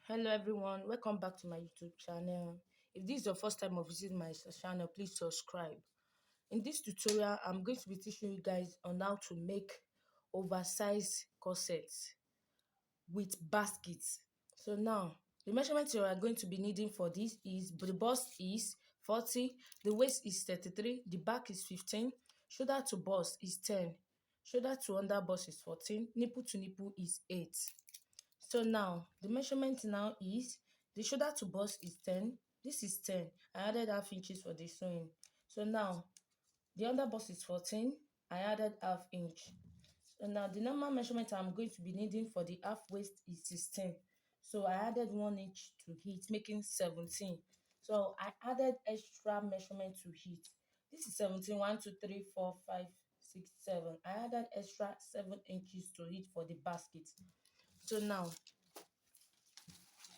Hello everyone, welcome back to my YouTube channel. If this is your first time of visiting my channel, please subscribe. In this tutorial, I'm going to be teaching you guys on how to make oversized corsets with baskets. So now, the measurements you are going to be needing for this is the bust is 40, the waist is 33, the back is 15, shoulder to bust is 10, shoulder to under bust is 14, nipple to nipple is 8. So now the measurement now is the shoulder to bust is 10. This is 10. I added half inches for the sewing. So now the under bust is 14. I added half inch. So now the normal measurement I'm going to be needing for the half waist is 16. So I added 1 inch to it, making 17. So I added extra measurement to it. This is 17. 1, 2, 3, 4, 5, 6, 7. I added extra 7 inches to it for the basket. So now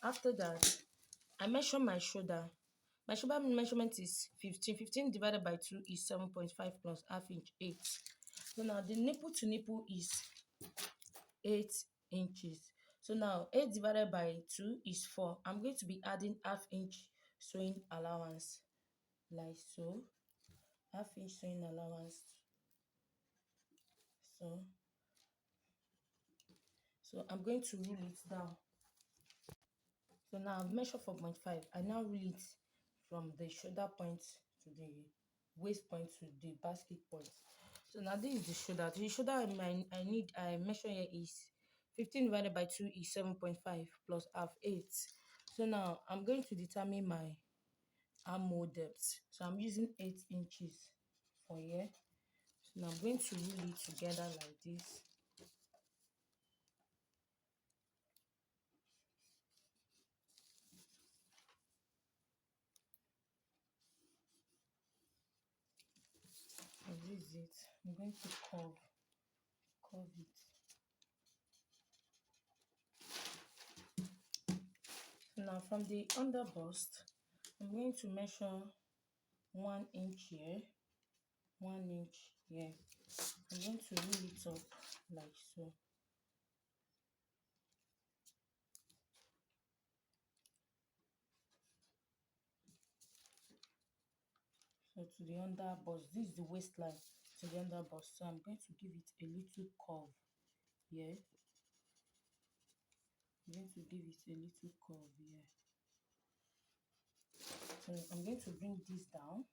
after that, I measure my shoulder. My shoulder measurement is 15. 15 divided by 2 is 7.5 plus half inch, 8. So now the nipple to nipple is 8 inches. So now 8 divided by 2 is 4. I'm going to be adding half inch sewing allowance, like so. Half inch sewing allowance. So I'm going to rule it down. So now I've measured 4.5. I now rule it from the shoulder point to the waist point to the basket point. So now this is the shoulder. The shoulder I measure here is 15 divided by 2 is 7.5 plus half 8. So now I'm going to determine my armhole depth. So I'm using 8 inches for here. So now I'm going to rule it together like this. And this is it. I'm going to curve it. So now from the under bust, I'm going to measure 1 inch here, 1 inch here. I'm going to roll it up like so. So to the under bust, this is the waistline to the under bust. So I'm going to give it a little curve here. I'm going to give it a little curve here. So I'm going to bring this down.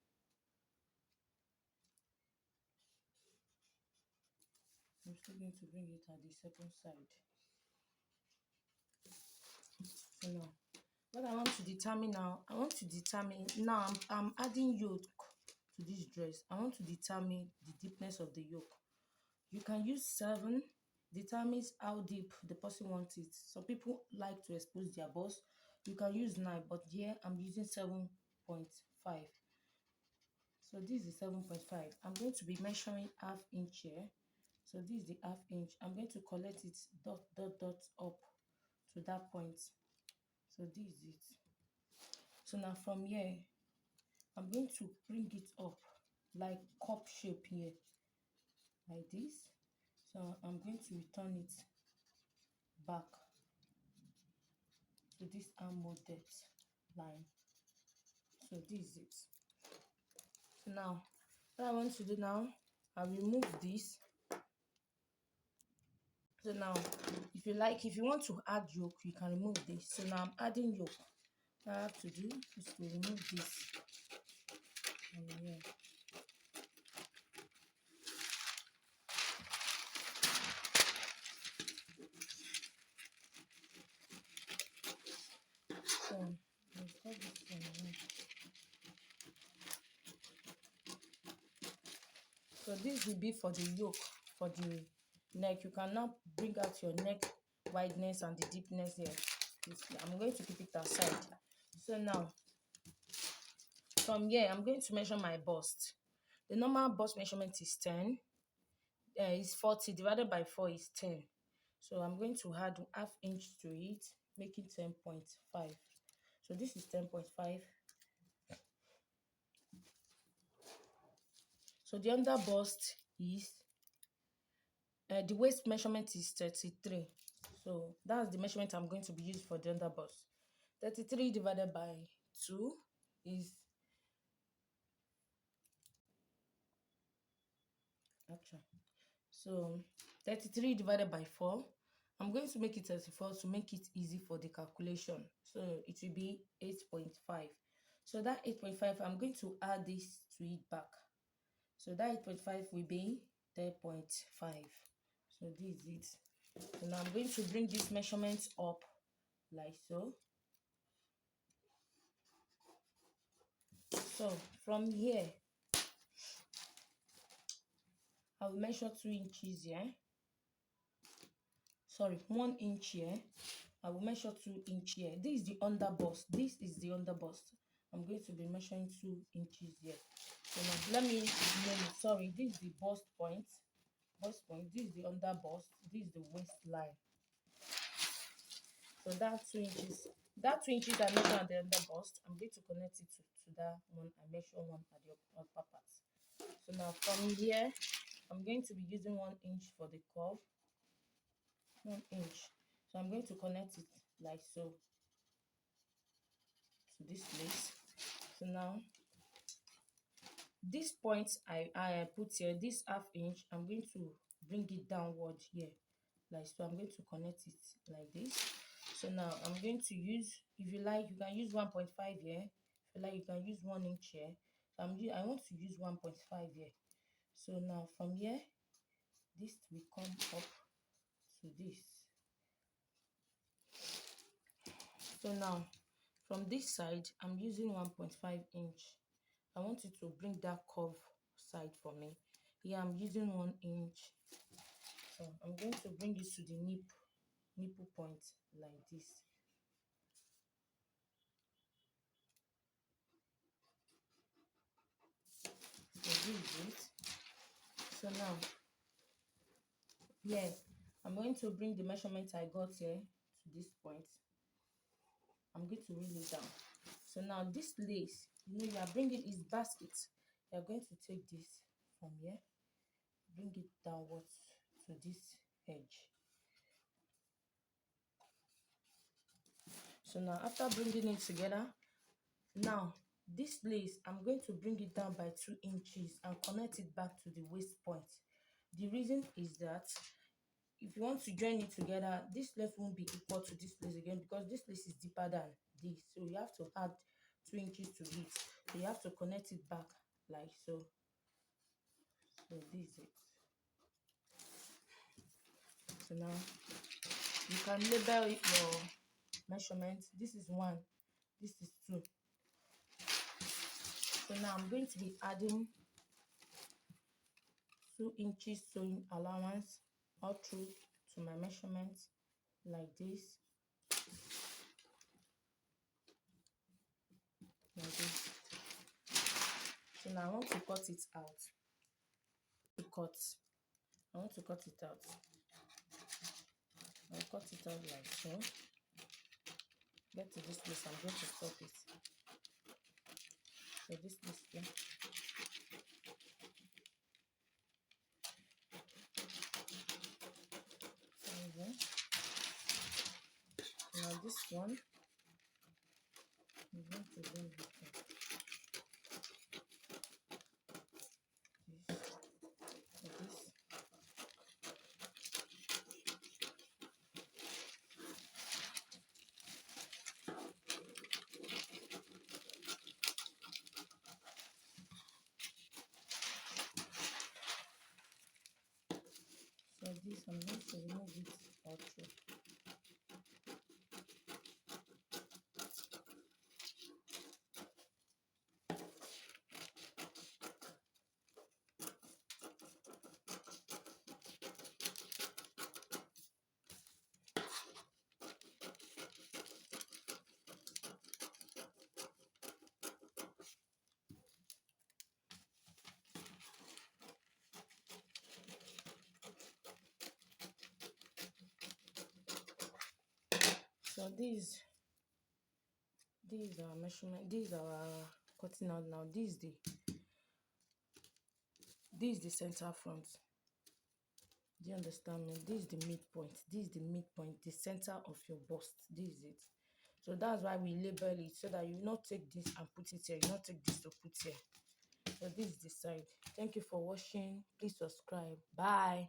I'm still going to bring it at the second side. So now, what I want to determine now, I'm adding yoke to this dress. I want to determine the deepness of the yoke. You can use 7, determines how deep the person wants it. Some people like to expose their bust. You can use 9, but here I'm using 7.5. So this is 7.5. I'm going to be measuring half inch here. So this is the half inch. I'm going to collect it dot up to that point. So this is it. So now from here, I'm going to bring it up like cup shape here, like this. So I'm going to return it back to this armhole depth line. So this is it. So now what I want to do now, I remove this. So now if you want to add yoke, you can remove this. So now I'm adding yoke. What I have to do is to remove this from here. So let's cut this from here. So this will be for the yoke, for the neck. You can now bring out your neck wideness and the deepness here. I'm going to keep it aside. So now from here, I'm going to measure my bust. The normal bust measurement is 10. Is 40 divided by 4 is 10. So I'm going to add half inch to it, making 10.5. So this is 10.5. So the under bust is the waist measurement is 33. So that's the measurement I'm going to be used for the under bust. 33 divided by 2 is actually, so 33 divided by 4. I'm going to make it 34 to make it easy for the calculation. So it will be 8.5. So that 8.5, I'm going to add this to it back. So that 8.5 will be 10.5. So this is it. So now I'm going to bring this measurement up like so. So from here, I will measure 2 inches here. Sorry, 1 inch here. I will measure 2 inch here. This is the under bust. This is the under bust. I'm going to be measuring 2 inches here. So now let me name it. Sorry, this is the bust point. Bust point. This is the under bust. This is the waistline. So that 2 inches. That 2 inches I measure at the under bust, I'm going to connect it to that one. I measure one at the upper part. So now from here, I'm going to be using 1 inch for the curve. 1 inch. So I'm going to connect it like so to this place. So now this point I put here, this half inch, I'm going to bring it downward here like so. I'm going to connect it like this. So now I'm going to use, if you like, you can use 1.5 here. If you like, you can use 1 inch here. So I want to use 1.5 here. So now from here, this will come up to this. So now from this side, I'm using 1.5 inch. I want you to bring that curve side for me. Here I'm using 1 inch. So I'm going to bring it to the nipple point like this. So this is it. So now, yeah, I'm going to bring the measurement I got here to this point. I'm going to reel it down. So now this lace, you are bringing is basket. You are going to take this from here, bring it downwards to this edge. So now after bringing it together, now this lace, I'm going to bring it down by 2 inches and connect it back to the waist point. The reason is that if you want to join it together, this left won't be equal to this lace again because this lace is deeper than this. So you have to add 2 inches to it. So you have to connect it back like so. So this is it. So now you can label your measurement. This is 1, this is 2. So now I'm going to be adding 2 inches sewing allowance all through to my measurement like this. Like this. So now I want to cut it out. I want to cut it out. I'll cut it out like so. Get to this place, I'm going to stop it. So this place here. Now this one, I'm going to bring it up. This. So this, I'm going to remove it all through. So these are measurement, these are cutting out now. This is the center front. Do you understand me? This is the midpoint. This is the midpoint, the center of your bust. This is it. So that's why we label it, so that you not take this and put it here. You not take this to put here. So this is the side. Thank you for watching. Please subscribe. Bye.